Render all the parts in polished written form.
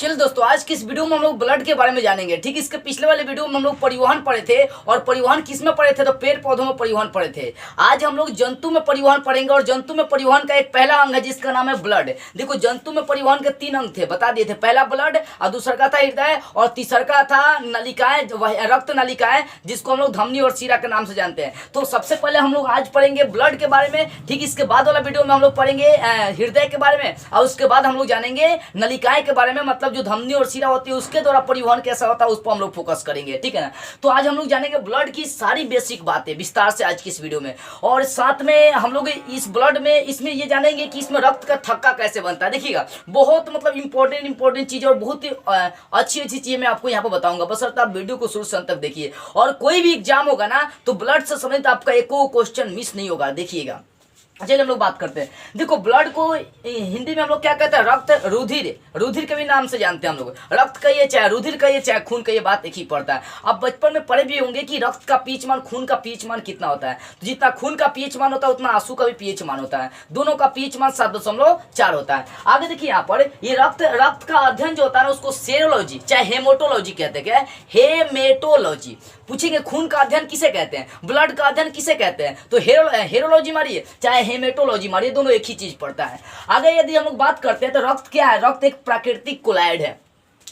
चलिए दोस्तों, आज की इस वीडियो में हम लोग ब्लड के बारे में जानेंगे। ठीक, इसके पिछले वाले वीडियो में हम लोग परिवहन पढ़े थे, और परिवहन किस में पढ़े थे तो पेड़ पौधों में परिवहन पढ़े थे। आज हम लोग जंतु में परिवहन पढ़ेंगे, और जंतु में परिवहन का एक पहला अंग है जिसका नाम है ब्लड। देखो, जंतु में परिवहन के 3 अंग थे, बता दिए थे। पहला ब्लड, और दूसरा का था हृदय, और तीसरा का था नलिकाएं, रक्त नलिकाएं, जिसको हम लोग धमनी और शिरा के नाम से जानते हैं। तो सबसे पहले हम लोग आज पढ़ेंगे ब्लड के बारे में। ठीक, इसके बाद वाला वीडियो में हम लोग पढ़ेंगे हृदय के बारे में, और उसके बाद हम लोग जानेंगे नलिकाएं के बारे में, मतलब जो धमनी और शिरा होती है उसके द्वारा परिवहन कैसा होता है उस पर हम लोग फोकस करेंगे। ठीक है ना। तो आज हम लोग जानेंगे ब्लड की सारी बेसिक बातें विस्तार से आज की इस वीडियो में, और साथ में हम लोग इस ब्लड में इसमें ये जानेंगे कि इसमें रक्त का थक्का कैसे बनता है। देखिएगा, बहुत मतलब इंपॉर्टेंट चीज और बहुत ही अच्छी चीजें मैं आपको यहाँ पर बताऊंगा, बशर्ते आप वीडियो को शुरू से अंत तक देखिए। और कोई भी एग्जाम होगा ना तो ब्लड से संबंधित आपका एको क्वेश्चन मिस नहीं होगा। देखिएगा, चलिए हम लोग बात करते हैं। देखो, ब्लड को हिंदी में हम लोग क्या कहते हैं, रक्त, रुधिर के भी नाम से जानते हैं हम लोग। रक्त कहिए चाहे रुधिर कहिए चाहे खून कहिए, बात एक ही पड़ता है। अब बचपन में पढ़े भी होंगे कि रक्त का पीएच मान, खून का पीएच मान कितना होता है। तो जितना खून का पीएच मान होता है उतना आंसू का भी पीएच मान होता है। दोनों का पीएच मान 7.4 होता है। आगे देखिए, यहाँ पर ये रक्त का अध्ययन जो होता है ना उसको सेरोलॉजी चाहे हेमोटोलॉजी कहते हैं। क्या, हेमेटोलॉजी। पूछेंगे खून का अध्ययन किसे कहते हैं, ब्लड का अध्ययन किसे कहते हैं, तो हेरोलॉजी मारिए चाहे हेमेटोलॉजी मारिए, दोनों एक ही चीज पड़ता है। आगे यदि हम लोग बात करते हैं तो रक्त क्या है, रक्त एक प्राकृतिक कोलाइड है,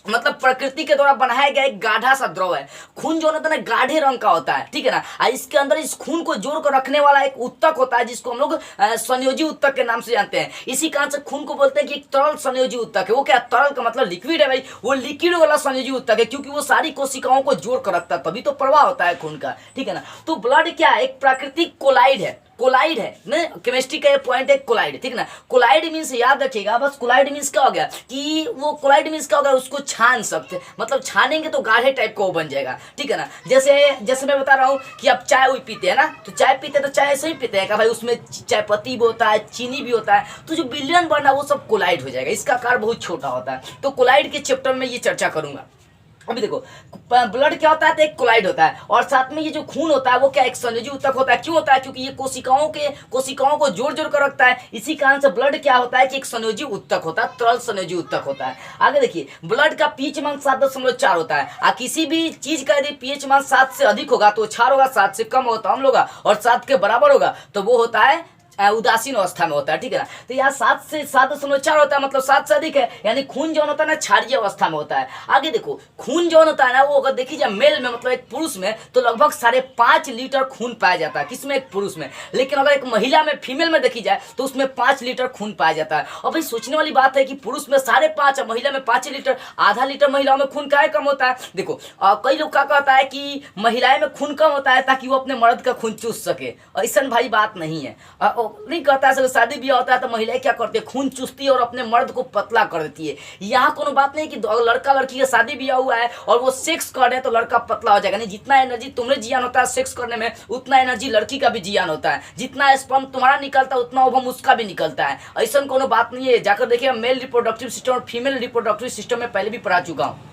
मतलब प्रकृति के द्वारा बनाया गया एक गाढ़ा सा द्रव है। खून जो होता है ना गाढ़े रंग का होता है। ठीक है ना। इसके अंदर इस खून को जोड़ कर रखने वाला एक उत्तक होता है जिसको हम लोग संयोजी उत्तक के नाम से जानते हैं। इसी कारण से खून को बोलते हैं कि एक तरल संयोजी उत्तक है। वो क्या, तरल का मतलब लिक्विड है भाई, वो लिक्विड वाला संयोजी उत्तक है, क्योंकि वो सारी कोशिकाओं को जोड़ कर रखता है, तभी तो प्रवाह होता है खून का। ठीक है ना। तो ब्लड क्या है, एक प्राकृतिक कोलाइड है। कोलाइड है ना, केमिस्ट्री का ये पॉइंट है, कोलाइड। ठीक है ना। कोलाइड मींस याद रखिएगा बस, कोलाइड मींस क्या हो गया कि वो कोलाइड मींस क्या हो गया, उसको छान सकते, मतलब छानेंगे तो गाढ़े टाइप का वो बन जाएगा। ठीक है ना। जैसे मैं बता रहा हूँ कि आप चाय वही पीते हैं ना, तो चाय पीते हैं तो चाय ऐसे ही पीते हैं क्या भाई, उसमें चाय पत्ती भी होता है, चीनी भी होता है, तो जो विलयन बना वो सब कोलाइड हो जाएगा। इसका आकार बहुत छोटा होता है। तो कोलाइड के चैप्टर में ये चर्चा करूंगा। अभी देखो, ब्लड क्या होता है तो एक कोलाइड होता है, और साथ में ये जो खून होता है वो क्या, एक संयोजी उत्तक होता है। क्यों होता है, क्योंकि ये कोशिकाओं को जोड़ कर रखता है। इसी कारण से ब्लड क्या होता है कि एक संयोजी उत्तक होता है, तरल संयोजी उत्तक होता है। आगे देखिए, ब्लड का पीएच मान 7.4 होता है। किसी भी चीज का यदि पीएच मान 7 से अधिक होगा तो क्षार होगा, 7 से कम होगा तो अम्ल होगा, और 7 के बराबर होगा तो वो होता है उदासीन अवस्था में होता है। ठीक है ना। तो यहाँ 7 से 7.4 होता है, मतलब 7 से अधिक है, यानी खून जो होता है ना क्षारीय अवस्था में होता है। आगे देखो, खून जो होता है ना वो अगर देखिए जाए मेल में, मतलब एक पुरुष में, तो लगभग 5.5 लीटर खून पाया जाता है। किसमें, एक पुरुष में। लेकिन अगर एक महिला में, फीमेल में देखी जाए तो उसमें 5 लीटर खून पाया जाता है। और भाई सोचने वाली बात है कि पुरुष में 5.5 महिला में 5 लीटर, आधा लीटर महिलाओं में खून काहे कम होता है। देखो, कई लोग क्या कहता है कि महिलाएं में खून कम होता है ताकि वो अपने मर्द का खून चूस सके। ऐसा भाई बात नहीं है, नहीं कहता है। शादी ब्याह होता है तो महिलाएं क्या करती है, खून चूसती है और अपने मर्द को पतला कर देती है। यहाँ कोनो बात नहीं कि लड़का लड़की का शादी ब्याह हुआ है और वो सेक्स कर रहे हैं तो लड़का पतला हो जाएगा। नहीं, जितना एनर्जी तुम्हें जियान होता है सेक्स करने में, उतना एनर्जी लड़की का भी जियान होता है। जितना स्पर्म तुम्हारा निकलता है उतना ओवम उसका भी निकलता है। ऐसा कोनो बात नहीं है। जाकर देखिए, मेल रिप्रोडक्टिव सिस्टम और फीमेल रिप्रोडक्टिव सिस्टम में पहले भी पढ़ा चुका हूँ।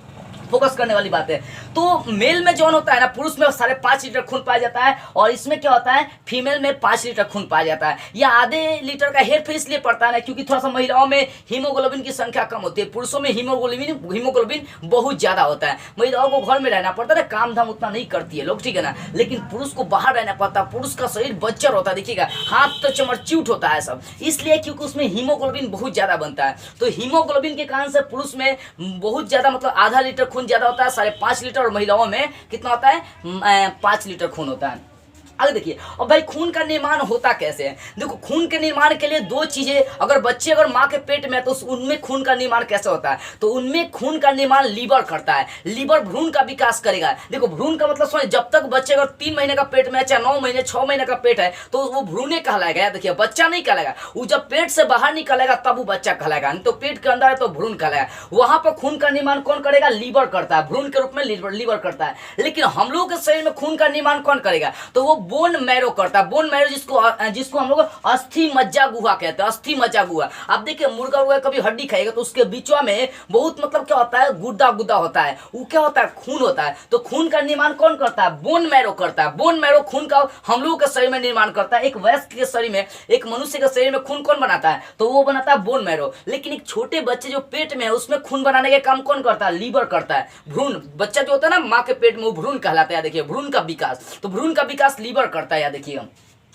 फोकस करने वाली बात है। तो मेल में जो होता है ना, पुरुष में 5.5 लीटर खून पाया जाता है, और इसमें क्या होता है, फीमेल में 5 लीटर खून पाया जाता है। यह आधे लीटर का हेरफेर इसलिए पड़ता है ना क्योंकि थोड़ा सा महिलाओं में हीमोग्लोबिन की संख्या कम होती है, पुरुषों में हीमोग्लोबिन बहुत ज्यादा होता है। महिलाओं को घर में रहना पड़ता है, काम धाम उतना नहीं करती है लोग। ठीक है ना। लेकिन पुरुष को बाहर रहना पड़ता है। पुरुष का शरीर बच्चर होता है, देखिएगा हाथ तो चमरच्यूट होता है सब, इसलिए क्योंकि उसमें हीमोग्लोबिन बहुत ज्यादा बनता है। तो हीमोग्लोबिन के कारण से पुरुष में बहुत ज्यादा, मतलब आधा लीटर खून ज्यादा होता है, 5.5 लीटर, और महिलाओं में कितना होता है, 5 लीटर खून होता है। आगे देखिए, और भाई खून का निर्माण होता कैसे है। देखो, खून के निर्माण के लिए 2 चीजें, अगर बच्चे अगर माँ के पेट में है तो उनमें खून का निर्माण कैसे होता है, तो उनमें खून का निर्माण लीवर करता है। लीवर भ्रूण का विकास करेगा। देखो, भ्रूण का मतलब समझ, जब तक बच्चे अगर 3 महीने का पेट में है, चाहे 9 महीने 6 महीने का पेट है, तो वो भ्रूणे कहलाएगा। देखिए, बच्चा नहीं कहलाएगा, वो जब पेट से बाहर निकलेगा तब वो बच्चा कहलाएगा, नहीं तो पेट के अंदर है तो भ्रूण कहलाएगा। वहां पर खून का निर्माण कौन करेगा, लीवर करता है, भ्रूण के रूप में लीवर करता है। लेकिन हम लोग के शरीर में खून का निर्माण कौन करेगा, तो वो बोन मैरो करता है। बोन मैरो जिसको हम लोग अस्थि मज्जा गुहा कहते हैं, अस्थि मज्जा गुहा। अब देखिए मुर्गा उर्गा कभी हड्डी खाएगा तो उसके बीचवा में बहुत मतलब क्या होता है, गुद्दा गुद्दा होता है, वो क्या होता है, खून होता है। तो खून का निर्माण कौन करता है, बोन मैरो करता है। बोन मैरो खून का हम लोगों के शरीर में निर्माण करता है। एक वयस्क के शरीर में, एक मनुष्य के शरीर में खून कौन बनाता है, तो वो बनाता है बोन मैरो। लेकिन एक छोटे बच्चे जो पेट में है उसमें खून बनाने का काम कौन करता है, लीवर करता है। भ्रूण बच्चा जो होता है ना माँ के पेट में, वो भ्रूण कहलाता है। देखिए भ्रूण का विकास, तो भ्रूण का विकास लीवर करता है, देखिए हम,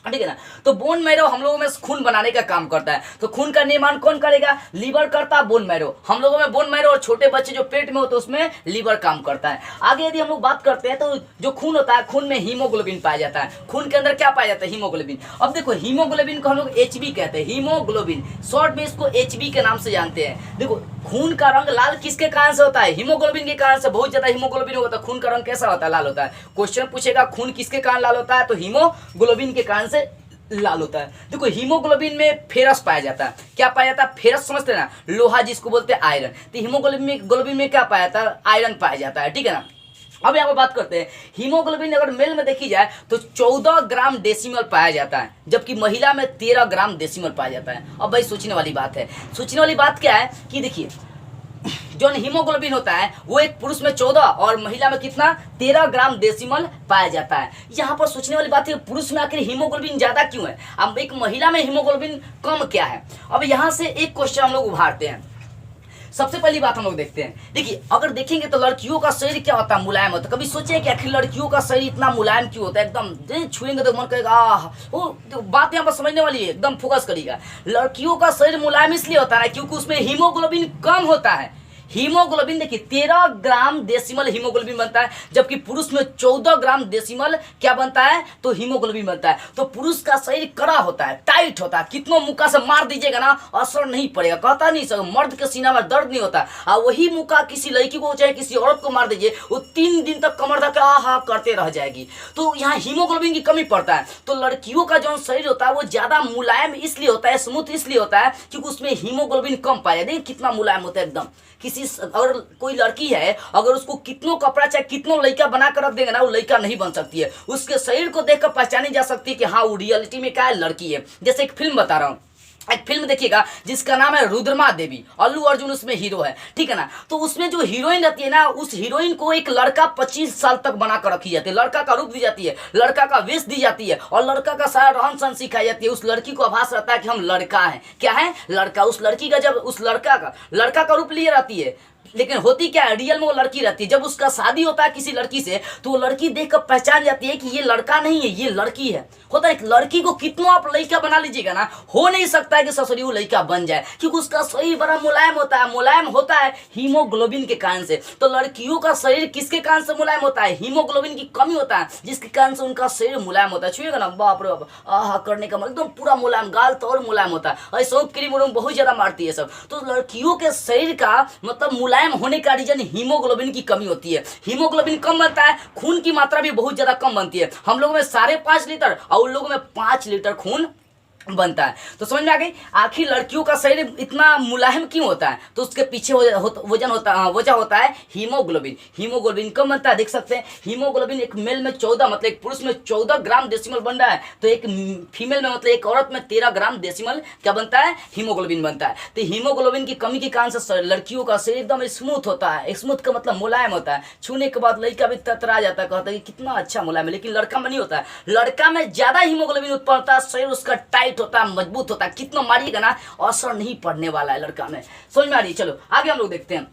ठीक है ना। तो बोन मैरो हम लोगों में खून बनाने का काम करता है। तो खून का निर्माण कौन करेगा, लीवर करता है, बोन मैरो। हम लोगों में बोन मैरो और छोटे बच्चे जो पेट में होते हैं उसमें लीवर काम करता है। आगे यदि हम लोग बात करते हैं तो जो खून होता है, खून में हीमोग्लोबिन पाया जाता है। खून के अंदर क्या पाया जाता है, हीमोग्लोबिन। अब देखो हीमोग्लोबिन को हम लोग HB कहते हैं, हीमोग्लोबिन, शॉर्ट में इसको HB के नाम से जानते हैं। देखो खून का रंग लाल किसके कारण से होता है, हीमोग्लोबिन के कारण से। बहुत ज्यादा हीमोग्लोबिन होता है, खून का रंग कैसा होता है, लाल होता है। क्वेश्चन पूछेगा खून किसके कारण लाल होता है, तो हीमोग्लोबिन के कारण से लाल होता है। देखो हीमोग्लोबिन में फेरस पाया जाता है। क्या पाया जाता है, फेरस समझते हैं ना, लोहा जिसको बोलते हैं आयरन। तो हीमोग्लोबिन में क्या पाया जाता है, आयरन पाया जाता है, ठीक है ना। अब यहाँ पर बात करते हैं हीमोग्लोबिन अगर मेल में देखी जाए तो 14 ग्राम डेसिमल पाया जाता है, जबकि महिला में 13 ग्राम डेसिमल पाया जाता है। अब भाई सोचने वाली बात है, सोचने वाली बात क्या है कि देखिए जो हीमोग्लोबिन होता है वो एक पुरुष में 14 और महिला में कितना, 13 ग्राम डेसिमल पाया जाता है। यहाँ पर सोचने वाली बात है पुरुष में आखिर हीमोग्लोबिन ज्यादा क्यों है, अब एक महिला में हीमोग्लोबिन कम क्या है। अब यहाँ से एक क्वेश्चन हम लोग उभारते हैं। सबसे पहली बात हम लोग देखते हैं, देखिए अगर देखेंगे तो लड़कियों का शरीर क्या होता है, मुलायम होता है। कभी सोचे कि आखिर लड़कियों का शरीर इतना मुलायम क्यों होता है, एकदम छुएंगे तो मन करेगा आह, वो तो बात यहाँ पर समझने वाली है, एकदम फोकस करिएगा। लड़कियों का शरीर मुलायम इसलिए होता है क्योंकि उसमें हीमोग्लोबिन कम होता है। हीमोग्लोबिन देखिए 13 ग्राम डेसिमल हीमोग्लोबिन बनता है, जबकि पुरुष में 14 ग्राम डेसिमल क्या बनता है, तो हीमोग्लोबिन बनता है। तो पुरुष का शरीर कड़ा होता है, टाइट होता है, कितनों मुक्का से मार दीजिएगा ना असर नहीं पड़ेगा, कहता नहीं सर मर्द के सीना में दर्द नहीं होता। और वही मुक्का किसी लड़की को चाहे किसी औरत को मार दीजिए, वो 3 दिन तक कमर धक्का आहा करते रह जाएगी। तो यहाँ हीमोग्लोबिन की कमी पड़ता है। तो लड़कियों का जो शरीर होता है वो ज्यादा मुलायम इसलिए होता है, स्मूथ इसलिए होता है क्योंकि उसमें हीमोग्लोबिन कम पाया। देखिए कितना मुलायम होता है एकदम। किसी अगर कोई लड़की है, अगर उसको कितनों कपड़ा चाहे कितनों लड़का बना कर रख देंगे ना, वो लड़का नहीं बन सकती है। उसके शरीर को देखकर पहचानी जा सकती है कि हाँ वो रियलिटी में क्या है, लड़की है। जैसे एक फिल्म बता रहा हूँ, एक फिल्म देखिएगा जिसका नाम है रुद्रमा देवी, अल्लू अर्जुन उसमें हीरो है, ठीक है ना। तो उसमें जो हीरोइन रहती है ना, उस हीरोइन को एक लड़का 25 साल तक बना कर रखी जाती है। लड़का का रूप दी जाती है, लड़का का वेश दी जाती है और लड़का का सारा रहन सहन सिखाई जाती है। उस लड़की को आभास रहता है कि हम लड़का हैं, क्या है, लड़का। उस लड़की का जब उस लड़का का रूप लिए रहती है, लेकिन होती क्या है, रियल में वो लड़की रहती है। जब उसका शादी होता है किसी लड़की से तो वो लड़की देखकर पहचान जाती है कि ये लड़का नहीं है, ये लड़की है। होता है, एक लड़की को कितना आप लड़का बना लीजिएगा ना, हो नहीं सकता है कि ससुरी वो लड़का बन जाए, क्योंकि उसका शरीर बड़ा मुलायम होता है। मुलायम होता है हीमोग्लोबिन के कारण से। तो लड़कियों का शरीर किसके कारण से मुलायम होता है, हीमोग्लोबिन की कमी होता है, जिसके कारण से उनका शरीर मुलायम होता है। छुएगा ना बाप रे बाप, आहा करने का एकदम पूरा मुलायम, गाल तो और मुलायम होता है। और सब क्रीम उरीम बहुत ज्यादा मारती है सब। तो लड़कियों के शरीर का मतलब मुलायम होने का रीजन हीमोग्लोबिन की कमी होती है। हीमोग्लोबिन कम बनता है, खून की मात्रा भी बहुत ज्यादा कम बनती है। हम लोगों में 5.5 लीटर और उन लोगों में 5 लीटर खून बनता है। तो समझ में आ गई आखिर लड़कियों का शरीर इतना मुलायम क्यों होता है, तो उसके पीछे वजह होता है हीमोग्लोबिन। हीमोग्लोबिन कम बनता है, देख सकते हैं हीमोग्लोबिन एक मेल में 14 मतलब एक पुरुष में 14 ग्राम डेसिमल बन रहा है, तो एक फीमेल में मतलब एक औरत में 13 ग्राम डेसिमल क्या बनता है, हीमोग्लोबिन बनता है। तो हीमोग्लोबिन की कमी के कारण से लड़कियों का शरीर एकदम स्मूथ होता है। स्मूथ का मतलब मुलायम होता है, छूने के बाद लड़का भी ततरा जाता है, कहता है कि कितना अच्छा मुलायम है। लेकिन लड़का में नहीं होता है, लड़का में ज्यादा हीमोग्लोबिन उत्पन्न होता है, शरीर उसका टाइट होता है, मजबूत होता है, कितना मारिएगा ना असर नहीं पड़ने वाला है लड़का में। समझ में आ रही। चलो आगे हम लोग देखते हैं।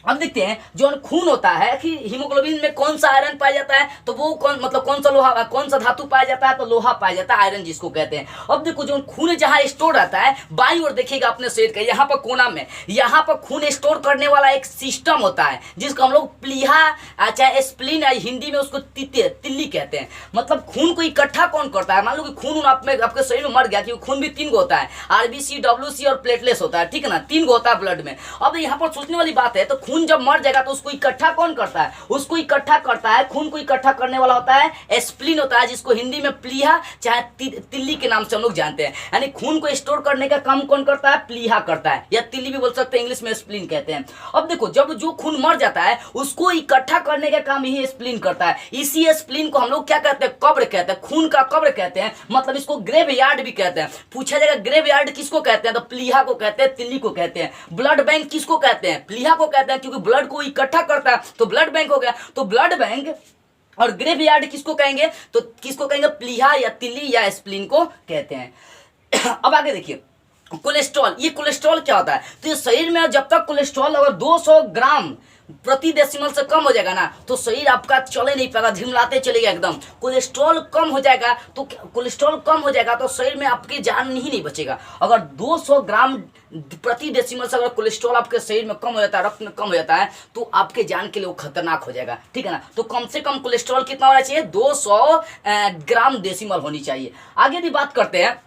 अब देखते हैं जो खून होता है कि हीमोग्लोबिन में कौन सा आयरन पाया जाता है, तो वो कौन सा लोहा, कौन सा धातु पाया जाता है, तो लोहा पाया जाता है, आयरन जिसको कहते हैं। अब देखो जो खून जहां स्टोर रहता है, बाईं ओर देखिएगा अपने शरीर का, यहाँ पर कोना में, यहाँ पर खून स्टोर करने वाला एक सिस्टम होता है जिसको हम लोग प्लीहा चाहे स्प्लीन, हिंदी में उसको तिल्ली कहते हैं। मतलब खून को इकट्ठा कौन करता है, मान लो कि खून आपके शरीर में मर गया, क्योंकि खून भी 3 गो होता है, आरबीसी, डब्ल्यूसी और प्लेटलेट्स होता है, ठीक है ना, 3 गो होता है ब्लड में। अब यहाँ पर सोचने वाली बात है, तो खून जब मर जाएगा तो उसको इकट्ठा कौन करता है, उसको इकट्ठा करता है, खून को इकट्ठा करने वाला होता है स्प्लीन होता है, जिसको हिंदी में प्लीहा चाहे तिल्ली के नाम से हम लोग जानते हैं। यानी खून को स्टोर करने का काम कौन करता है, प्लीहा करता है, या तिल्ली भी बोल सकते हैं, इंग्लिश में स्प्लीन कहते हैं। अब देखो जब जो खून मर जाता है उसको इकट्ठा करने का काम ही स्प्लीन करता है। इसी स्प्लीन को हम लोग क्या कहते हैं, कब्र कहते हैं, खून का कब्र कहते हैं, मतलब इसको ग्रेव यार्ड भी कहते हैं। पूछा जाएगा ग्रेव यार्ड किसको कहते हैं, तो प्लीहा को कहते हैं, तिल्ली को कहते हैं। ब्लड बैंक किसको कहते हैं, प्लीहा को कहते हैं, क्योंकि ब्लड को इकट्ठा करता है तो ब्लड बैंक हो गया। तो ब्लड बैंक और ग्रेव यार्ड किसको कहेंगे, तो किसको कहेंगे, प्लीहा या तिल्ली या स्प्लीन को कहते हैं। अब आगे देखिए कोलेस्ट्रॉल, ये कोलेस्ट्रॉल क्या होता है, तो ये शरीर में जब तक कोलेस्ट्रॉल अगर 200 ग्राम प्रति डेसिमल से कम हो जाएगा ना तो शरीर आपका चले नहीं पाएगा, झिमलाते चलेगा एकदम। कोलेस्ट्रॉल कम हो जाएगा तो कोलेस्ट्रॉल कम हो जाएगा तो शरीर में आपकी जान ही नहीं बचेगा। अगर 200 ग्राम प्रति डेसिमल से अगर कोलेस्ट्रॉल आपके शरीर में कम हो जाता है, रक्त में कम हो जाता है, तो आपके जान के लिए वो खतरनाक हो जाएगा, ठीक है ना। तो कम से कम कोलेस्ट्रॉल कितना होना चाहिए, 200 ग्राम डेसिमल होनी चाहिए। आगे भी बात करते हैं,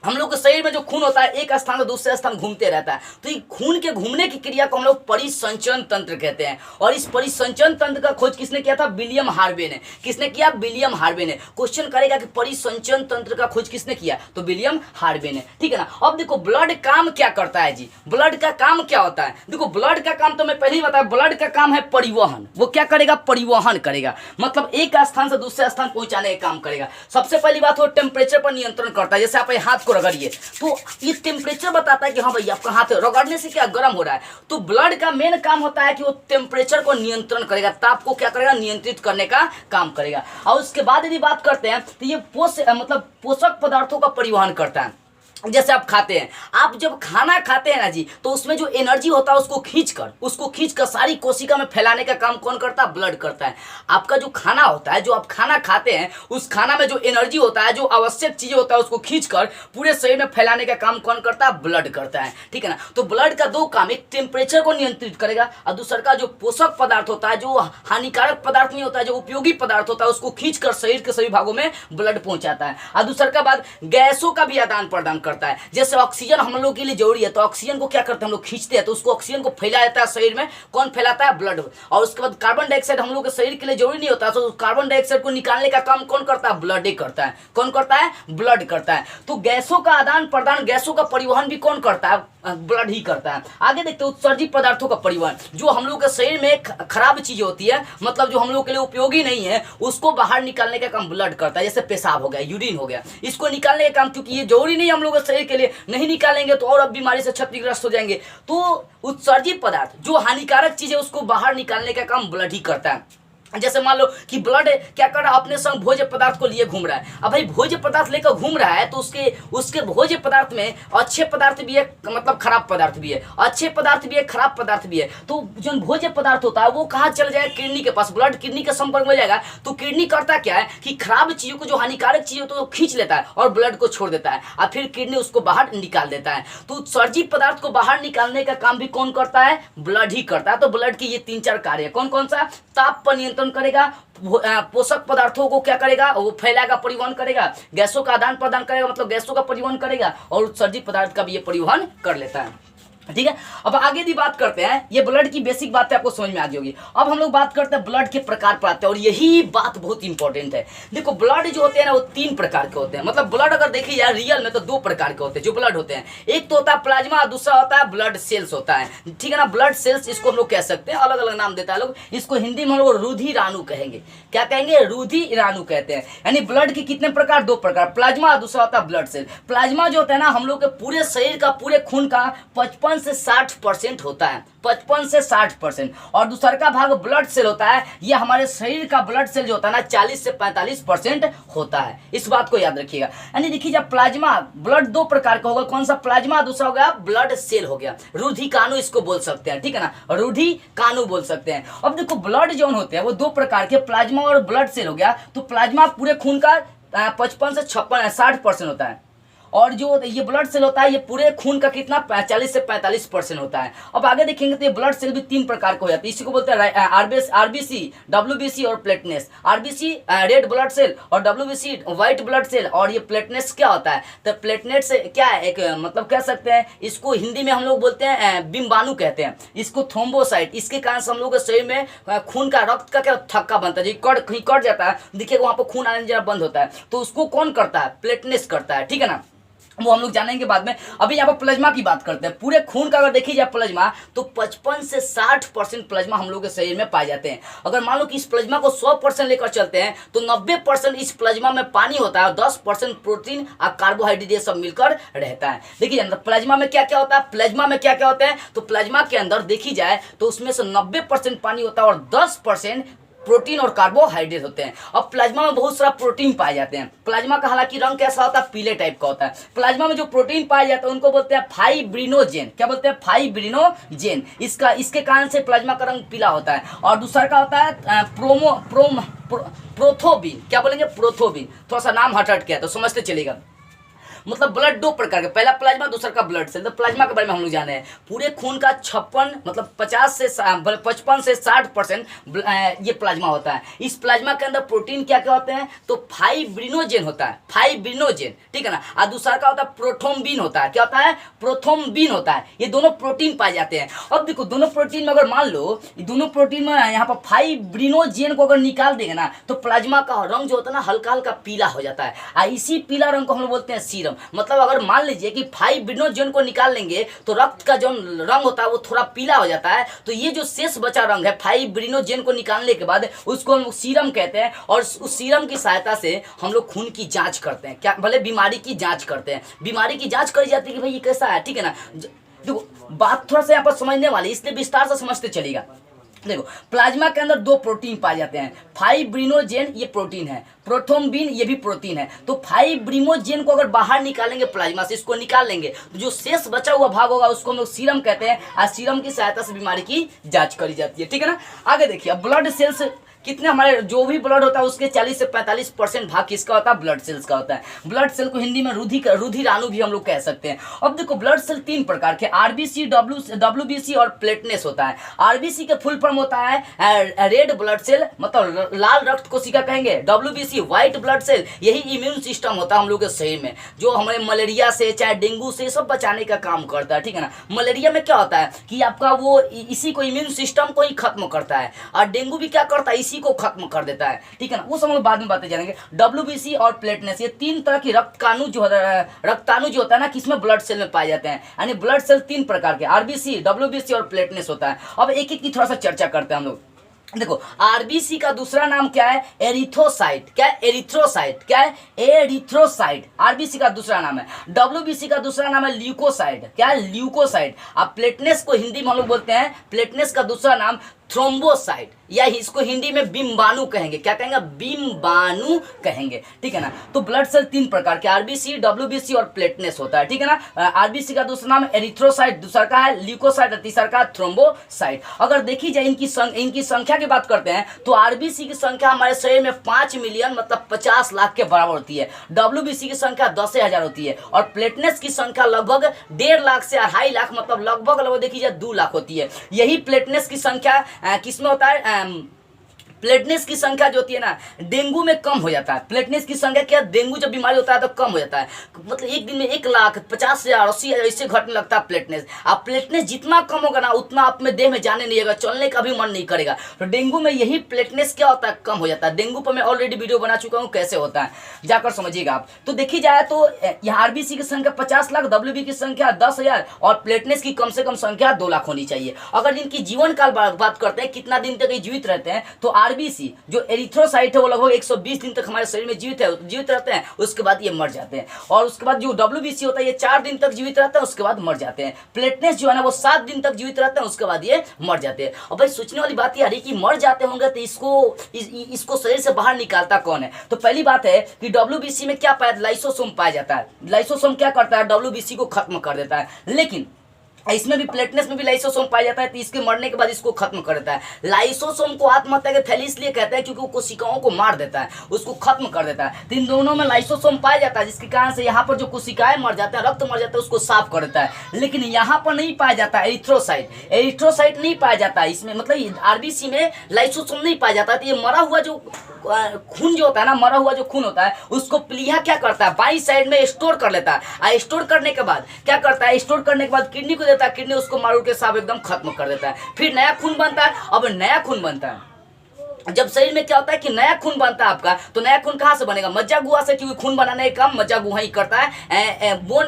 हम लोग के शरीर में जो खून होता है एक स्थान से दूसरे स्थान घूमते रहता है, तो ये खून के घूमने की क्रिया को हम लोग परिसंचरण तंत्र कहते हैं। और इस परिसंचरण तंत्र का खोज किसने किया था, विलियम हार्वे ने। किसने किया, विलियम हार्वे ने। क्वेश्चन करेगा कि परिसंचरण तंत्र का खोज किसने किया, तो विलियम हार्वे ने, ठीक है ना। अब देखो ब्लड काम क्या करता है जी, ब्लड का काम क्या होता है। देखो ब्लड का काम तो मैं पहले ही बताया, ब्लड का काम है परिवहन। वो क्या करेगा, परिवहन करेगा, मतलब एक स्थान से दूसरे स्थान पहुंचाने का काम करेगा। सबसे पहली बात वो टेम्परेचर पर नियंत्रण करता है। जैसे आप हाथ रगड़िए तो ये टेम्परेचर बताता है कि हाँ भाई आपका हाथ रगड़ने से क्या गर्म हो रहा है। तो ब्लड का मेन काम होता है कि वो टेम्परेचर को नियंत्रण करेगा, ताप को क्या करेगा, नियंत्रित करने का काम करेगा। और उसके बाद यदि बात करते हैं तो ये पोषक पदार्थों का परिवहन करता है। जैसे आप खाते हैं, आप जब खाना खाते हैं ना जी, तो उसमें जो एनर्जी होता है उसको खींचकर सारी कोशिका में फैलाने का काम कौन करता है, ब्लड करता है। आपका जो खाना होता है, जो आप खाना खाते हैं, उस खाना में जो एनर्जी होता है, जो आवश्यक चीजें होता है, उसको खींचकर पूरे शरीर में फैलाने का काम कौन करता है, ब्लड करता है, ठीक है ना। तो ब्लड का दो काम, एक टेम्परेचर को नियंत्रित करेगा और दूसरा का जो पोषक पदार्थ होता है, जो हानिकारक पदार्थ नहीं होता है, जो उपयोगी पदार्थ होता है, उसको खींचकर शरीर के सभी भागों में ब्लड पहुंचाता है। और दूसरा का बाद गैसों का भी आदान प्रदान करता है। जैसे ऑक्सीजन हम लोग के लिए जरूरी है, तो ऑक्सीजन को क्या करते हैं, हम लोग खींचते हैं, तो उसको ऑक्सीजन को फैला देता है शरीर में, कौन फैलाता है, ब्लड। और उसके बाद कार्बन डाइऑक्साइड हम लोग के शरीर के लिए जरूरी नहीं होता, तो कार्बन डाइऑक्साइड को निकालने का काम कौन करता है, ब्लड ही करता है। कौन करता है, ब्लड करता है। तो गैसों का आदान प्रदान, गैसों का परिवहन भी कौन करता है, ब्लड ही करता है। आगे देखते हैं उत्सर्जित पदार्थों का परिवहन, जो हम लोग के शरीर में खराब चीजें होती है, मतलब जो हम लोग के लिए उपयोगी नहीं है, उसको बाहर निकालने का काम ब्लड करता है। जैसे पेशाब हो गया, यूरिन हो गया, इसको निकालने का काम, क्योंकि ये जरूरी नहीं हम लोग के शरीर के लिए, नहीं निकालेंगे तो और अब बीमारी से क्षतिग्रस्त हो जाएंगे। तो उत्सर्जित पदार्थ, जो हानिकारक चीज है, उसको बाहर निकालने का काम ब्लड ही करता है। जैसे मान लो कि ब्लड क्या कर रहा है, अपने संग भोज्य पदार्थ को लिए घूम रहा है। अब भाई भोज्य पदार्थ लेकर घूम रहा है, तो उसके भोज्य पदार्थ में अच्छे पदार्थ भी है, मतलब खराब पदार्थ भी है, अच्छे पदार्थ भी है, खराब पदार्थ भी है। तो जो भोज्य पदार्थ होता है वो कहाँ चल जाएगा, किडनी के पास, ब्लड किडनी के संपर्क में जाएगा। तो किडनी करता क्या है कि खराब चीजों को, जो हानिकारक चीजों को खींच लेता है और ब्लड को छोड़ देता है, और फिर किडनी उसको बाहर निकाल देता है। तो उत्सर्जित पदार्थ को बाहर निकालने का काम भी कौन करता है, ब्लड ही करता है। तो ब्लड के ये 3-4 कार्य है। कौन कौन सा, ताप पर नियंत्रण करेगा, पोषक पदार्थों को क्या करेगा, वो फैलाएगा, परिवहन करेगा, गैसों का आदान प्रदान करेगा, मतलब गैसों का परिवहन करेगा, और उत्सर्जित पदार्थ का भी ये परिवहन कर लेता है, ठीक है। अब आगे भी बात करते हैं, ये ब्लड की बेसिक बातें आपको समझ में आ गई होगी। अब हम लोग बात करते हैं ब्लड के प्रकार पर आते हैं, और यही बात बहुत इंपॉर्टेंट है। देखो ब्लड जो होते हैं ना, वो 3 प्रकार के होते हैं। मतलब ब्लड अगर देखी जाए रियल में तो 2 प्रकार के होते हैं जो ब्लड होते हैं। एक तो होता है प्लाज्मा, दूसरा होता है ब्लड सेल्स होता है, ठीक है ना। ब्लड सेल्स इसको हम लोग कह सकते हैं, अलग अलग नाम देता है लोग। इसको हिंदी में हम लोग रुधिराणु कहेंगे। क्या कहेंगे, रुधिराणु कहते हैं। यानी ब्लड के कितने प्रकार, 2 प्रकार, प्लाज्मा, दूसरा होता है ब्लड सेल। प्लाज्मा जो होता है ना, हम लोग के पूरे शरीर का, पूरे खून का 55 से 60% होता है, 55 से 60%। और दूसरा का भाग ब्लड सेल होता है, ये हमारे शरीर का ब्लड सेल जो होता है ना 40 से 45% होता है। इस बात को याद रखिएगा। यानी देखिए जब प्लाज्मा, ब्लड 2 प्रकार का होगा, कौन सा, प्लाज्मा, दूसरा हो गया ब्लड सेल हो गया। रुधिकाणु इसको बोल सकते हैं, ठीक है ना, रुधिकाणु बोल सकते हैं। अब देखो ब्लड जो होते हैं वो 2 प्रकार के, प्लाज्मा और ब्लड सेल हो गया। तो प्लाज्मा पूरे खून का 55 से 60% होता है, और जो ये ब्लड सेल होता है ये पूरे खून का कितना 40 से 45% होता है। अब आगे देखेंगे तो ये ब्लड सेल भी 3 प्रकार के हो जाते हैं, इसी को बोलते हैं आरबीसी, डब्ल्यूबीसी और प्लेटनेस। आरबीसी रेड ब्लड सेल और डब्ल्यूबीसी व्हाइट ब्लड सेल, और ये प्लेटनेस क्या होता है, तो प्लेटनेट से क्या है, एक मतलब कह सकते हैं इसको हिंदी में हम लोग बोलते हैं बिम्बाणु कहते हैं, इसको थ्रोम्बोसाइट। इसके कारण से हम लोग के शरीर में खून का रक्त का क्या थक्का बनता है, जो कहीं कट जाता है देखिएगा वहां पर खून आने जरा बंद होता है, तो उसको कौन करता है, प्लेटनेस करता है, ठीक है ना, वो हम लोग जानेंगे बाद में। अभी यहाँ पर प्लाज्मा की बात करते हैं। पूरे खून का अगर देखी जाए प्लाज्मा तो 55 से 60% प्लाज्मा हम लोग के शरीर में पाए जाते हैं। अगर मान लो कि इस प्लाज्मा को 100% लेकर चलते हैं तो 90% इस प्लाज्मा में पानी होता है और 10% प्रोटीन और कार्बोहाइड्रेट सब मिलकर रहता है। देखिए प्लाज्मा में क्या क्या होता है, प्लाज्मा में क्या क्या होता है, तो प्लाज्मा के अंदर देखी जाए तो उसमें से 90% पानी होता है और 10% प्रोटीन और कार्बोहाइड्रेट होते हैं। अब प्लाज्मा में बहुत सारा प्रोटीन पाए जाते हैं। प्लाज्मा का हालांकि रंग कैसा होता है, पीले टाइप का होता है। प्लाज्मा में जो प्रोटीन पाए जाते हैं उनको बोलते हैं फाइब्रिनोजेन। क्या बोलते हैं, फाइब्रिनोजेन। इसके कारण से प्लाज्मा का रंग पीला होता है। और दूसरा का होता है प्रोथोबिन। क्या बोलेंगे, प्रोथोबिन। थोड़ा सा नाम हट के है तो समझते चलेगा। मतलब ब्लड 2 प्रकार के, पहला प्लाज्मा दूसरा का ब्लड सेल। तो प्लाज्मा के बारे में हम लोग जाने हैं, पूरे खून का 56 मतलब 55 से 60% ये प्लाज्मा होता है। इस प्लाज्मा के अंदर प्रोटीन क्या क्या होते हैं, तो फाइब्रिनोजेन होता है, फाइब्रिनोजेन, ठीक है ना। और दूसरा का होता है प्रोथोम्बिन होता है। क्या होता है, प्रोथोम्बिन होता है। ये दोनों प्रोटीन पाए जाते हैं। अब देखो दोनों प्रोटीन में अगर मान लो दोनों प्रोटीन में यहाँ पर फाइब्रिनोजेन को अगर निकाल देंगे ना तो प्लाज्मा का रंग जो होता है ना हल्का हल्का पीला हो जाता है। और इसी पीला रंग को हम लोग बोलते हैं सीरम। मतलब अगर मान लीजिए कि फाइब्रिनोजेन को निकाल लेंगे तो रक्त का जो रंग होता है वो थोड़ा पीला हो जाता है। तो ये जो शेष बचा रंग है फाइब्रिनोजेन को निकालने के बाद उसको हम सीरम कहते हैं। और उस सीरम की सहायता से हम लोग खून की जांच करते हैं, क्या भले बीमारी की जांच करते हैं। बीमारी की जांच करी जाती है कि भाई ये कैसा है, ठीक है ना। देखो बात थोड़ा सा यहाँ पर समझने वाली, इसलिए विस्तार से समझते चलेगा। देखो प्लाज्मा के अंदर 2 प्रोटीन पाए जाते हैं। फाइब्रिनोजेन ये प्रोटीन है, प्रोथोम्बिन ये भी प्रोटीन है। तो फाइब्रिनोजेन को अगर बाहर निकालेंगे प्लाज्मा से, इसको निकाल लेंगे तो जो शेष बचा हुआ भाग होगा उसको हम लोग सीरम कहते हैं। और सीरम की सहायता से बीमारी की जांच करी जाती है, ठीक है ना। आगे देखिए ब्लड सेल्स कितने, हमारे जो भी ब्लड होता है उसके 40 से 45% भाग किसका होता है, ब्लड सेल्स का होता है। ब्लड सेल को हिंदी में रुधिराणु भी हम लोग कह सकते हैं। अब देखो ब्लड सेल 3 प्रकार के, आरबीसी, डब्ल्यूबीसी और प्लेटनेस होता है। आरबीसी के फुल फॉर्म होता है रेड ब्लड सेल, मतलब लाल रक्त कोशिका कहेंगे। डब्ल्यूबीसी व्हाइट ब्लड सेल, यही इम्यून सिस्टम होता है हम लोग के शरीर में, जो हमें मलेरिया से चाहे डेंगू से सब बचाने का काम करता है, ठीक है ना। मलेरिया में क्या होता है कि आपका वो इसी को इम्यून सिस्टम को ही खत्म करता है। और डेंगू भी क्या करता है, इसी को खत्म कर देता है, ठीक है ना। वो सब हम लोग बाद में बातें जानेंगे। डब्ल्यूबीसी और प्लेटनेस ये 3 तरह की रक्ताणु जो होता है ना किसमें, ब्लड सेल में पाए जाते हैं। यानी ब्लड सेल 3 प्रकार के, आरबीसी, डब्ल्यूबीसी और प्लेटनेस होता है। अब एक एक की थोड़ा सा चर्चा करते हैं हम लोग। देखो आरबीसी का दूसरा नाम क्या है, एरिथ्रोसाइट। क्या है, एरिथ्रोसाइट। क्या है, एरिथ्रोसाइट। आरबीसी का दूसरा नाम है। डब्ल्यूबीसी का दूसरा नाम है ल्यूकोसाइट। क्या है, ल्यूकोसाइट। अब प्लेटनेस को हिंदी में हम लोग बोलते हैं, प्लेटनेस का दूसरा नाम थ्रोम्बोसाइट, या इसको हिंदी में बिम्बाणु कहेंगे। क्या कहेंगे, बिम्बाणु कहेंगे, ठीक है ना। तो ब्लड सेल 3 प्रकार के, आरबीसी, डब्ल्यूबीसी और प्लेटनेस होता है, ठीक है ना। आरबीसी का दूसरा नाम एरिथ्रोसाइट, दूसरा का है ल्यूकोसाइट, तीसरा का थ्रोम्बोसाइट। अगर देखी जाए इनकी संख्या की बात करते हैं तो आरबीसी की संख्या हमारे शरीर में 5 मिलियन मतलब 50 लाख के बराबर होती है। डब्ल्यूबीसी की संख्या 10,000 होती है। और प्लेटनेस की संख्या लगभग 1.5 लाख से 2.5 लाख मतलब लगभग देखी जाए 2 लाख होती है। यही प्लेटनेस की संख्या किसमें होता है, प्लेटनेस की संख्या जो होती है ना डेंगू में कम हो जाता है। प्लेटनेस की संख्या क्या, डेंगू जब बीमारी होता है तो कम हो जाता है। मतलब एक दिन में 1 लाख 50,000 80,000 इससे घटने लगता है प्लेटनेस। अब प्लेटनेस जितना कम होगा ना उतना अपने देह में जाने नहीं देगा, चलने का भी मन नहीं करेगा। तो डेंगू में यही प्लेटनेस क्या होता है, कम हो जाता है। डेंगू पर मैं ऑलरेडी वीडियो बना चुका हूँ कैसे होता है, जाकर समझिएगा आप। तो देखी जाए तो यहाँ आरबीसी की संख्या 50 लाख, डब्ल्यूबी की संख्या 10,000 और प्लेटनेस की कम से कम संख्या 2 लाख होनी चाहिए। अगर इनकी जीवन काल बात करते हैं कितना दिन तक ये जीवित रहते हैं, तो आरबीसी जो एरिथ्रोसाइट है वो लगभग 120 दिन तक हमारे शरीर में जीवित रहते हैं, उसके बाद ये मर जाते हैं। और उसके बाद जो डब्ल्यूबीसी होता है ये 4 दिन तक जीवित रहता है, उसके बाद मर जाते हैं। प्लेटनेस जो है ना वो 7 दिन तक जीवित रहते हैं, उसके बाद ये मर जाते हैं। और भाई सोचने वाली बात ये आ रही कि मर जाते होंगे तो इसको शरीर से बाहर निकालता कौन है। तो पहली बात है कि डब्ल्यूबीसी में क्या पाया, लाइसोसोम पाया जाता है। लाइसोसोम क्या करता है, डब्ल्यूबीसी को खत्म कर देता है। लेकिन इसमें भी प्लेटलेट्स में भी लाइसोसोम पाया जाता है, तो इसके मरने के बाद इसको खत्म कर देता है। लाइसोसोम को आत्महत्या के थैली इसलिए कहते हैं क्योंकि वो कोशिकाओं को मार देता है, उसको खत्म कर देता है। तो इन दोनों में लाइसोसोम पाया जाता है, जिसके कारण से यहाँ पर जो कोशिकाएं मर जाते हैं, रक्त मर जाता है, उसको साफ कर देता है। लेकिन यहाँ पर नहीं पाया जाता एरिथ्रोसाइट, एरिथ्रोसाइट नहीं पाया जाता इसमें, मतलब आरबीसी में लाइसोसोम नहीं पाया जाता। तो ये मरा हुआ जो खून जो होता है ना, मरा हुआ जो खून होता है, उसको प्लीहा क्या करता है, बाई साइड में स्टोर कर लेता है। स्टोर करने के बाद क्या करता है, स्टोर करने के बाद किडनी को देता है, किडनी उसको मारू के साथ एकदम खत्म कर देता है। फिर नया खून बनता है। अब नया खून बनता है, जब शरीर में क्या होता है कि नया खून बनता है आपका, तो नया खून कहाँ से बनेगा, मज्जा गुहा से, क्योंकि खून बनाने का काम मज्जा गुहा ही करता है। बोन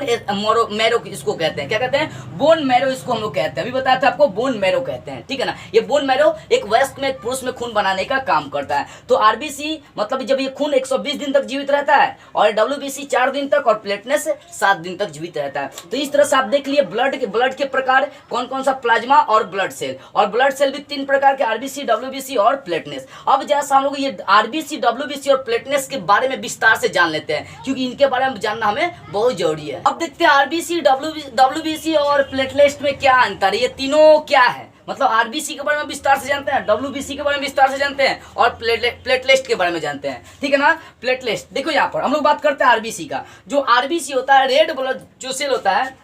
मैरो इसको कहते हैं, क्या कहते हैं, बोन मैरो इसको हम लोग कहते हैं। अभी बताया था आपको, बोन मैरो कहते हैं, ठीक है ना। ये बोन मैरो एक वयस्क में, एक पुरुष में खून बनाने का काम करता है। तो आरबीसी मतलब जब ये खून 120 दिन तक जीवित रहता है, और डब्ल्यूबीसी 4 दिन तक, और प्लेटलेट्स 7 दिन तक जीवित रहता है। तो इस तरह से आप देख लिए ब्लड के प्रकार कौन कौन सा, प्लाज्मा और ब्लड सेल। और ब्लड सेल भी 3 प्रकार के, आरबीसी, डब्ल्यूबीसी और प्लेटलेट्स। अब जैसा हम लोग ये आरबीसी, डब्ल्यूबीसी और प्लेटलेट्स के बारे में विस्तार से जान लेते हैं, क्योंकि इनके बारे में जानना हमें बहुत जरूरी है। अब देखते हैं आरबीसी, डब्ल्यूबीसी और प्लेटलेट्स में क्या अंतर है, ये तीनों क्या है। मतलब आरबीसी के बारे में विस्तार से जानते हैं, डब्ल्यूबीसी के बारे में विस्तार से जानते हैं, और प्लेटलेट्स के बारे में जानते हैं, ठीक है ना। प्लेटलेट्स देखो, यहाँ पर हम लोग बात करते हैं आरबीसी का। जो आरबीसी होता है, रेड ब्लड जो सेल होता है,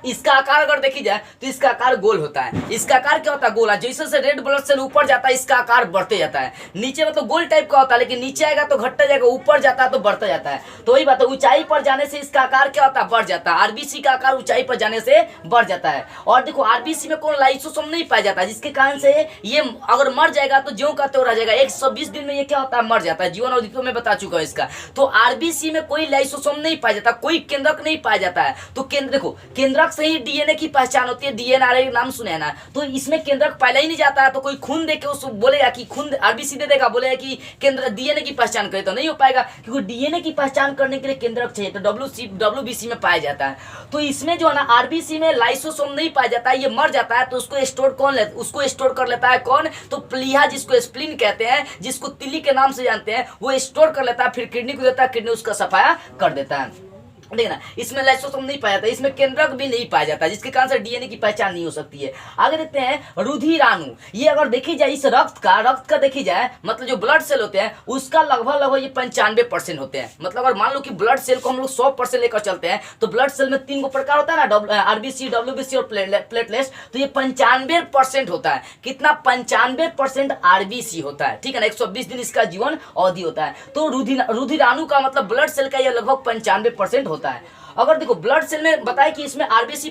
इसका आकार अगर देखी जाए तो इसका आकार गोल होता है। इसका आकार क्या होता है, गोला। जैसे से रेड ब्लड सेल ऊपर जाता है, इसका आकार बढ़ते जाता है। नीचे मतलब गोल टाइप का होता है, लेकिन नीचे आएगा तो घटता जाएगा, ऊपर जाता है तो बढ़ता जाता है। तो वही बात है, ऊंचाई पर जाने से इसका आकार क्या होता है, बढ़ जाता है। आरबीसी का आकार ऊंचाई पर जाने से बढ़ जाता है। और देखो आरबीसी में कोई लाइसोसोम नहीं पाया जाता, जिसके कारण से ये अगर मर जाएगा तो ज्यों का त्यों रह जाएगा। 120 दिन में ये क्या होता है, मर जाता है। जीवन अवधि तो मैं बता चुका हूं इसका। तो आरबीसी में कोई लाइसोसोम नहीं पाया जाता, कोई केंद्रक नहीं पाया जाता है। तो केंद्र देखो, केंद्रक से ही डीएनए की पहचान होती है। डीएनआरए नाम सुने हैं ना, तो इसमें केंद्रक पहले ही नहीं जाता है। तो कोई खून देके उसको बोलेगा कि खून आरबीसी दे देगा, बोलेगा कि केंद्र डीएनए की पहचान करे, तो नहीं हो पाएगा, क्योंकि डीएनए की पहचान करने के लिए केंद्रक चाहिए। तो डब्ल्यूबीसी में पाया जाता है। तो इसमें जो है ना, आरबीसी में लाइसोसोम नहीं पाया जाता है, ये मर जाता है। तो उसको स्टोर उसको स्टोर कर लेता है कौन, तो प्लीहा, जिसको स्प्लीन कहते हैं, जिसको तिल्ली के नाम से जानते हैं, वो स्टोर कर लेता है। फिर किडनी को देता है, किडनी उसका सफाया कर देता है, ठीक है ना। इसमें लाइसोसोम नहीं पाया जाता, इसमें केंद्रक भी नहीं पाया जाता, जिसके कारण से डीएनए की पहचान नहीं हो सकती है। आगे देखते हैं रुधिराणु। ये अगर देखी जाए इस रक्त का देखी जाए, मतलब जो ब्लड सेल होते हैं उसका लगभग ये 95% होते हैं। मतलब अगर मान लो कि ब्लड सेल को हम लोग 100% लेकर चलते हैं, तो ब्लड सेल में 3 प्रकार होता है ना, आरबीसी, डब्ल्यूबीसी और प्लेटलेट्स। तो ये 95% होता है। कितना, 95% आरबीसी होता है, ठीक है ना। 120 दिन इसका जीवन अवधि होता है। तो रुधिराणु का मतलब ब्लड सेल का यह लगभग 95% होता है। अगर देखो ब्लड सेल में बताया कि इसमें आरबीसी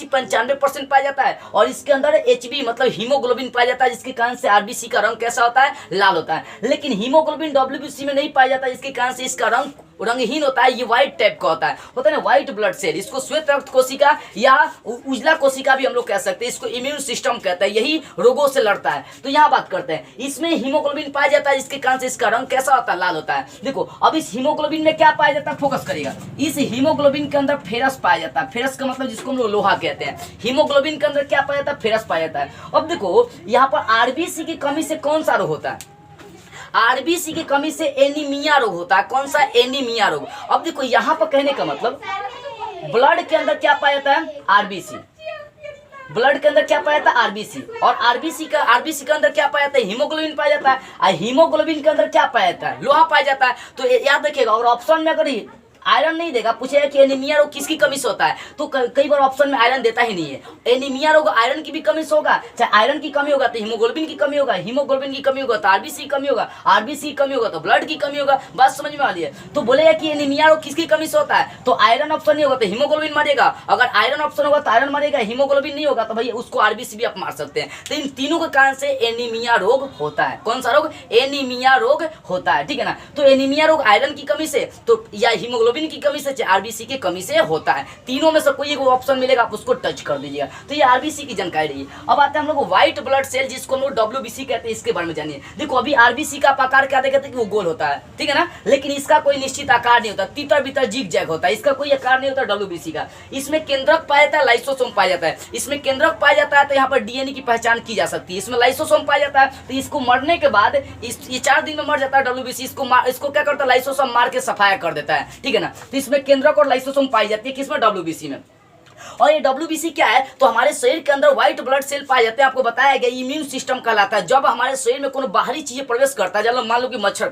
95% पाया जाता है, और इसके अंदर एचबी मतलब हीमोग्लोबिन पाया जाता है, जिसके कारण से आरबीसी का रंग कैसा होता है, लाल होता है। लेकिन हीमोग्लोबिन डब्ल्यूबीसी में नहीं पाया जाता, जिसके कारण से इसका रंग रंगहीन होता है। ये व्हाइट टाइप का होता है ना, व्हाइट ब्लड सेल। इसको श्वेत रक्त कोशिका या उजला कोशिका भी हम लोग कह सकते हैं। इसको इम्यून सिस्टम कहता है, यही रोगों से लड़ता है। तो यहाँ बात करते हैं, इसमें हीमोग्लोबिन पाया जाता है, जिसके कारण से इसका रंग कैसा होता है, लाल होता है। देखो अब इस हीमोग्लोबिन में क्या पाया जाता है, फोकस करेगा। इस हीमोग्लोबिन के अंदर फेरस पाया जाता है। फेरस का मतलब जिसको हम लोग लोहा कहते हैं। हीमोग्लोबिन के अंदर क्या पाया जाता है, फेरस पाया जाता है। अब देखो यहाँ पर आरबीसी की कमी से कौन सा रोग होता है, आरबीसी की कमी से एनीमिया रोग होता है। कौन सा, एनीमिया रोग। अब देखो यहाँ पर कहने का मतलब, ब्लड के अंदर क्या पाया जाता है, आरबीसी। ब्लड के अंदर क्या पाया जाता है, आरबीसी। और आरबीसी के अंदर क्या पाया जाता है, हीमोग्लोबिन पाया जाता है। और हीमोग्लोबिन के अंदर क्या पाया जाता है, लोहा पाया जाता है। तो याद रखिएगा। और ऑप्शन में अगर आयरन नहीं देगा, पूछेगा कि एनीमिया रोग किसकी कमी से होता है, तो कई बार ऑप्शन में आयरन देता ही नहीं है। एनीमिया रोग आयरन की भी कमी से होगा। चाहे आयरन की कमी होगा तो हीमोग्लोबिन की कमी होगा, हीमोग्लोबिन की कमी होगा तो आरबीसी की कमी होगा, आरबीसी की कमी होगा तो ब्लड की कमी होगा। बात समझ में आ रही है। तो बोलेगा कि एनीमिया रोग किसकी कमी से होता है, तो आयरन ऑप्शन नहीं होगा तो हीमोग्लोबिन मरेगा। अगर आयरन ऑप्शन होगा तो आयरन मरेगा, हीमोग्लोबिन नहीं होगा तो भाई उसको आरबीसी भी आप मार सकते हैं। तो इन तीनों के कारण से एनीमिया रोग होता है। कौन सा रोग, एनीमिया रोग होता है, ठीक है ना। तो एनीमिया रोग आयरन की कमी से तो या हीमोग्लोबिन की कमी से, आरबीसी की कमी से होता है। तीनों में से कोई एक ऑप्शन मिलेगा, आप उसको टच कर दीजिएगा। तो ये आरबीसी की जानकारी रही। अब आते हैं हम लोग व्हाइट ब्लड सेल, जिसको हम लोग डब्ल्यूबीसी कहते हैं, इसके बारे में जानिए। देखो अभी आरबीसी का आकार क्या देखते हैं कि वो गोल होता है, ठीक है ना। लेकिन इसका कोई निश्चित आकार नहीं होता, तीतर बीतर जिग जैग होता है। इसका कोई आकार नहीं होता डब्ल्यूबीसी का। इसमें केंद्रक पाया जाता है, लाइसोसोम पाया जाता है। इसमें केंद्रक पाया जाता है तो यहाँ पर डीएनए की पहचान की जा सकती है। इसमें लाइसोसोम पाया जाता है, तो इसको मरने के बाद ये 4 दिन में मर जाता है डब्ल्यूबीसी। इसको क्या करता है, लाइसोसोम मार के सफाया कर देता है, ठीक है ना। तो इसमें केंद्रक और लाइसोसोम पाई जाती है, किसमें, डब्ल्यूबीसी में। और ये WBC क्या है, तो हमारे शरीर के अंदर व्हाइट ब्लड सेल पाए जाते हैं। आपको बताया गया इम्यून सिस्टम कहलाता है। जब हमारे शरीर में कोनो बाहरी चीजें प्रवेश करता है, जब मान लो कि मच्छर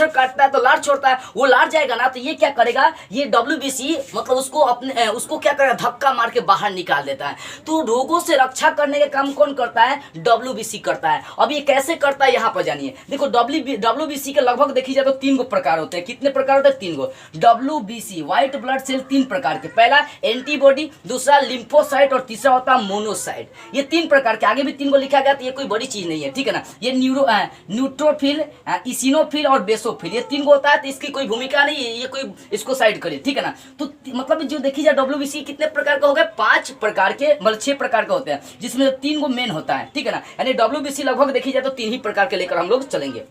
काटता है तो लार छोड़ता है, वो लार जाएगा ना, तो ये क्या करेगा, ये WBC मतलब उसको क्या करेगा, धक्का मार के बाहर निकाल देता है। तो रोगों से रक्षा करने का काम कौन करता है, WBC करता है। अब ये कैसे करता है यहाँ पर जानिए। देखो WBC के लगभग देखी जाए तो 3 गो प्रकार होते हैं। कितने प्रकार होते हैं, 3 गो। WBC व्हाइट ब्लड सेल 3 प्रकार के, पहला एंटीबॉडी, दूसरा लिम्फोसाइट और तीसरा होता है मोनोसाइट। ये 3 प्रकार के, आगे भी 3 गो लिखा गया, तो ये कोई बड़ी चीज नहीं है, ठीक है ना। ये न्यूट्रोफिल, इसिनोफिल और बेसोफिल, ये 3 गो होता है, तो इसकी कोई भूमिका नहीं है, ये कोई इसको साइड करे, ठीक है ना। तो मतलब जो देखी जाए WBC कितने प्रकार का हो गया, 5 प्रकार के, मतलब 6 प्रकार के होते हैं, जिसमें 3 गो मेन होता है, ठीक है ना। यानी WBC लगभग देखी जाए तो 3 ही प्रकार के लेकर हम लोग चलेंगे।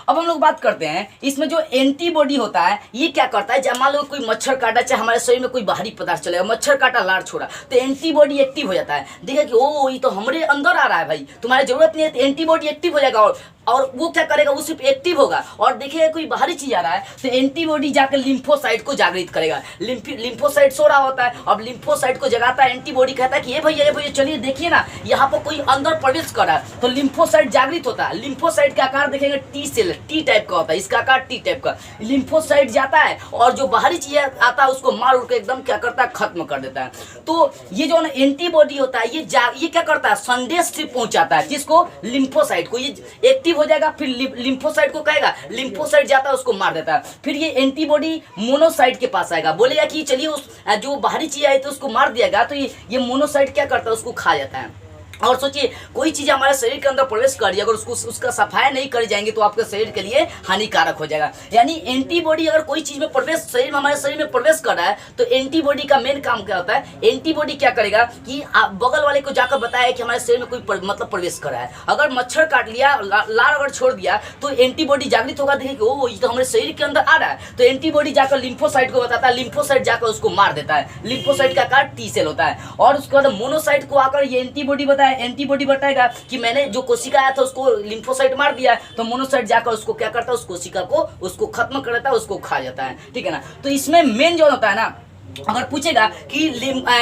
अब हम लोग बात करते हैं इसमें जो एंटीबॉडी होता है, ये क्या करता है, जब मान लो कोई मच्छर काटा, चाहे हमारे शरीर में कोई बाहरी पदार्थ चलेगा, मच्छर काटा, लार छोड़ा, तो एंटीबॉडी एक्टिव हो जाता है। देखा कि ओ ये तो हमारे अंदर आ रहा है भाई, तुम्हारी जरूरत नहीं है, तो एंटीबॉडी एक्टिव हो जाएगा और वो क्या करेगा, वो सिर्फ एक्टिव होगा। और देखिए कोई बाहरी चीज आ रहा है तो एंटीबॉडी जाकर लिम्फोसाइट को जागृत करेगा। लिम्फोसाइट सो रहा होता है, अब लिम्फोसाइट को जगाता है, एंटीबॉडी कहता है कि ये भैया चलिए देखिए ना, यहाँ पर कोई अंदर प्रवेश कर रहा है, तो लिम्फोसाइट जागृत होता है। लिम्फोसाइट का आकार देखेंगे टी सेल, टी टाइप का होता है, इसका आकार टी टाइप का। लिम्फोसाइट जाता है और जो बाहरी चीज आता है उसको मार उड़ के एकदम क्या करता है, खत्म कर देता है। तो ये जो एंटीबॉडी होता है, ये क्या करता है, संदेश से पहुंचाता है, जिसको लिम्फोसाइट को, ये एक्टिव हो जाएगा, फिर लिम्फोसाइट को कहेगा, लिम्फोसाइट जाता है उसको मार देता है। फिर ये एंटीबॉडी मोनोसाइट के पास आएगा, बोलेगा कि चलिए उस जो बाहरी चीज आई तो उसको मार दिया, तो ये मोनोसाइट क्या करता है, उसको खा जाता है। और सोचिए कोई चीज हमारे शरीर के अंदर प्रवेश कर रही है, अगर उसका सफाई नहीं करी जाएंगे तो आपके शरीर के लिए हानिकारक हो जाएगा। यानी एंटीबॉडी अगर कोई चीज में प्रवेश हमारे शरीर में प्रवेश कर रहा है, तो एंटीबॉडी का मेन काम क्या होता है, एंटीबॉडी क्या करेगा कि बगल वाले को जाकर बताया कि हमारे शरीर में कोई मतलब प्रवेश कर रहा है। अगर मच्छर काट लिया, लार अगर छोड़ दिया, तो एंटीबॉडी जागृत होगा, देखेगा ओ ये तो हमारे शरीर के अंदर आ रहा है, तो एंटीबॉडी जाकर लिम्फोसाइट को बताता है, लिम्फोसाइट जाकर उसको मार देता है। लिम्फोसाइट का आकार टी सेल होता है। और उसके बाद मोनोसाइट को आकर ये एंटीबॉडी बताएगा कि मैंने जो कोशिका आया था उसको लिम्फोसाइट मार दिया, तो मोनोसाइट जाकर उसको क्या करता है, उस कोशिका को उसको खत्म कर देता है, उसको खा जाता है, ठीक है ना। तो इसमें मेन जो होता है ना, अगर पूछेगा कि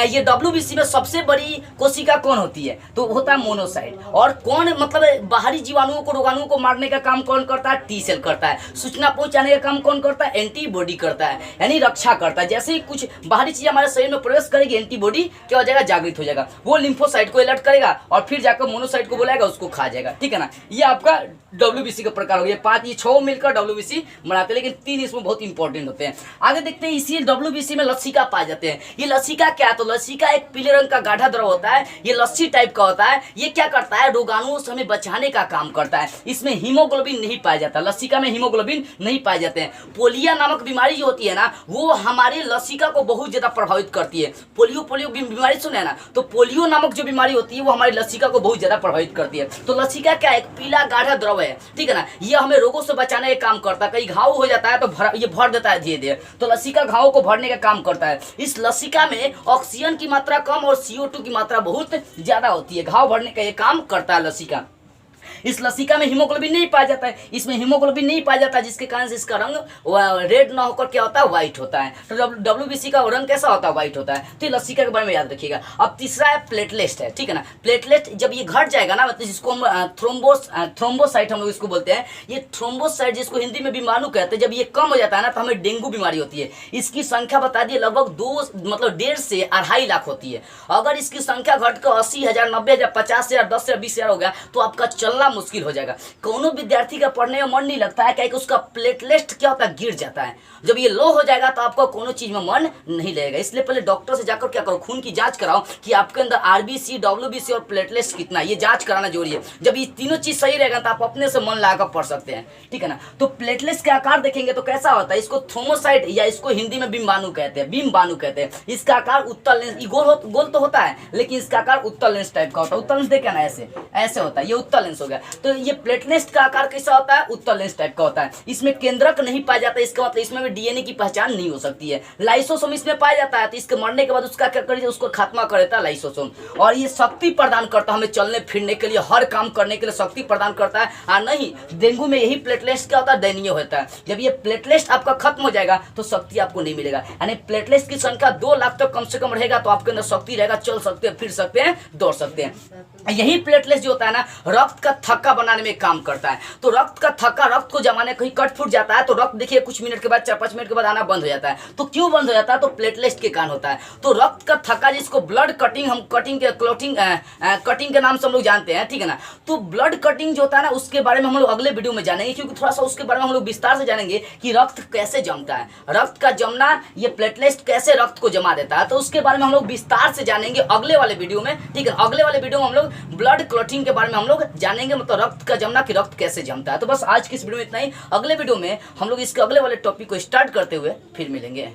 ये WBC में सबसे बड़ी कोशिका कौन होती है, तो होता है मोनोसाइट। और कौन मतलब बाहरी जीवाणुओं को, रोगाणुओं को मारने का काम कौन करता है, टी सेल करता है। सूचना पहुंचाने का काम कौन करता है, एंटीबॉडी करता है, यानी रक्षा करता है। जैसे ही कुछ बाहरी चीज हमारे शरीर में प्रवेश करेगी, एंटीबॉडी क्या हो जाएगा, जागृत हो जाएगा, वो लिम्फोसाइट को अलर्ट करेगा और फिर जाकर मोनोसाइट को बुलाएगा, उसको खा जाएगा, ठीक है ना। ये आपका WBC का प्रकार हो गया। 5 ये 6 मिलकर WBC बनाते हैं, लेकिन 3 इसमें बहुत इंपॉर्टेंट होते हैं। आगे देखते हैं, इसी WBC में लसिका पाए जाते हैं। ये लसिका क्या है, तो लसिका एक पीले रंग का गाढ़ा द्रव होता है, ये लस्सी टाइप का होता है। ये क्या करता है, रोगाणुओं से हमें बचाने का काम करता है। इसमें हीमोग्लोबिन नहीं पाया जाता, लसिका में हीमोग्लोबिन नहीं पाए जाते हैं। पोलिया नामक बीमारी जो होती है ना, वो हमारे लसिका को बहुत ज्यादा प्रभावित करती है। पोलियो बीमारी सुने ना, तो पोलियो नामक जो बीमारी होती है वो हमारी लसिका को बहुत ज्यादा प्रभावित करती है। तो लसिका क्या है, एक पीला गाढ़ा द्रव है, ठीक है ना। ये हमें रोगों से बचाने का काम करता है। कहीं घाव हो जाता है तो ये भर देता है धीरे धीरे, तो लसिका घावों को भरने का काम करता है। इस लसिका में ऑक्सीजन की मात्रा कम और CO2 की मात्रा बहुत ज्यादा होती है। घाव भरने का ये काम करता है लसिका। इस लसिका में हीमोग्लोबिन नहीं पाया जाता है, इसमें हीमोग्लोबिन नहीं पाया जाता, जिसके कारण से इसका रंग रेड ना होकर क्या होता है, व्हाइट होता है। तो WBC का रंग कैसा होता है, व्हाइट होता है। तो लसिका के बारे में याद रखिएगा। अब तीसरा है प्लेटलेट है, ठीक है ना। प्लेटलेट जब ये घट जाएगा ना, मतलब जिसको हम थ्रोम्बोसाइट हम लोग इसको बोलते हैं। ये थ्रोम्बोसाइट जिसको हिंदी में बीमाणु कहते हैं, जब ये कम हो जाता है ना, तो हमें डेंगू बीमारी होती है। इसकी संख्या बता दिए लगभग 1.5 से 2.5 लाख होती है। अगर इसकी संख्या घटकर 80,000, 90,000, 50,000, 10,000, 20,000 हो गया, तो आपका चलना मुश्किल हो जाएगा। कोनो विद्यार्थी का पढ़ने में मन नहीं लगता है, क्योंकि उसका प्लेटलेट क्या होता है, गिर जाता है। जब ये लो हो जाएगा तो आपको कोनो चीज में मन नहीं लगेगा। इसलिए पहले डॉक्टर से जाकर क्या करो, खून की जांच कराओ कि आपके अंदर RBC, WBC और प्लेटलेट्स कितना, ये जांच कराना जरूरी है। जब ये तीनों चीज सही रहेगा तो आप अपने से मन लगाकर पढ़ सकते हैं, ठीक है ना। तो प्लेटलेट्स के आकार देखेंगे तो कैसा होता है, इसको थ्रोमोसाइट या इसको हिंदी में बिम्बाणु कहते हैं, बिम्बाणु कहते हैं। इसका आकार उत्तल लेंस, गोल तो होता है, लेकिन इसका आकार उत्तल लेंस टाइप का होता है। उत्तल लेंस देखे ना, ऐसे होता है, ये उत्तल लेंस हो गया। गया। तो ये प्लेटलेट्स का आकार कैसा होता है, उत्तल लेंस टाइप का होता है। इसमें केंद्रक नहीं पाया जाता, इसका मतलब इसमें भी डीएनए की पहचान नहीं हो सकती है। लाइसोसोम इसमें पाया जाता है, तो इसके मरने के बाद उसका क्या करिए, उसको खात्मा कर देता है लाइसोसोम। और ये शक्ति प्रदान करता है हमें चलने फिरने के लिए, हर काम करने के लिए शक्ति प्रदान करता है। और नहीं, डेंगू में यही प्लेटलेट्स क्या होता है, दयनीय होता है। जब ये प्लेटलेट्स आपका खत्म हो जाएगा तो शक्ति आपको नहीं मिलेगा। यानी प्लेटलेट्स की संख्या 2 लाख तक कम से कम रहेगा तो आपके अंदर शक्ति रहेगा, चल सकते हैं, फिर सकते हैं, दौड़ सकते हैं। यही प्लेटलेट्स जो होता है ना, रक्त का थक्का बनाने में काम करता है। तो रक्त का थक्का, रक्त को जमाने कहीं कट फूट जाता है तो रक्त देखिए कुछ मिनट के बाद, 4-5 मिनट के बाद आना बंद हो जाता है। तो क्यों बंद हो जाता है, तो प्लेटलेट्स के कारण होता है। तो रक्त का थक्का जिसको ब्लड कटिंग, हम कटिंग के क्लोटिंग कटिंग के नाम से हम लोग जानते हैं, ठीक है ना। तो ब्लड कटिंग जो होता है ना, उसके बारे में हम लोग अगले वीडियो में जानेंगे, क्योंकि थोड़ा सा उसके बारे में हम लोग विस्तार से जानेंगे कि रक्त कैसे जमता है, रक्त का जमना, ये प्लेटलेट्स कैसे रक्त को जमा देता है। तो उसके बारे में हम लोग विस्तार से जानेंगे अगले वाले वीडियो में, ठीक है। अगले वाले वीडियो में हम लोग ब्लड क्लॉटिंग के बारे में हम लोग जानेंगे, मतलब रक्त का जमना कि रक्त कैसे जमता है। तो बस आज की इस वीडियो में इतना ही। अगले वीडियो में हम लोग इसके अगले वाले टॉपिक को स्टार्ट करते हुए फिर मिलेंगे।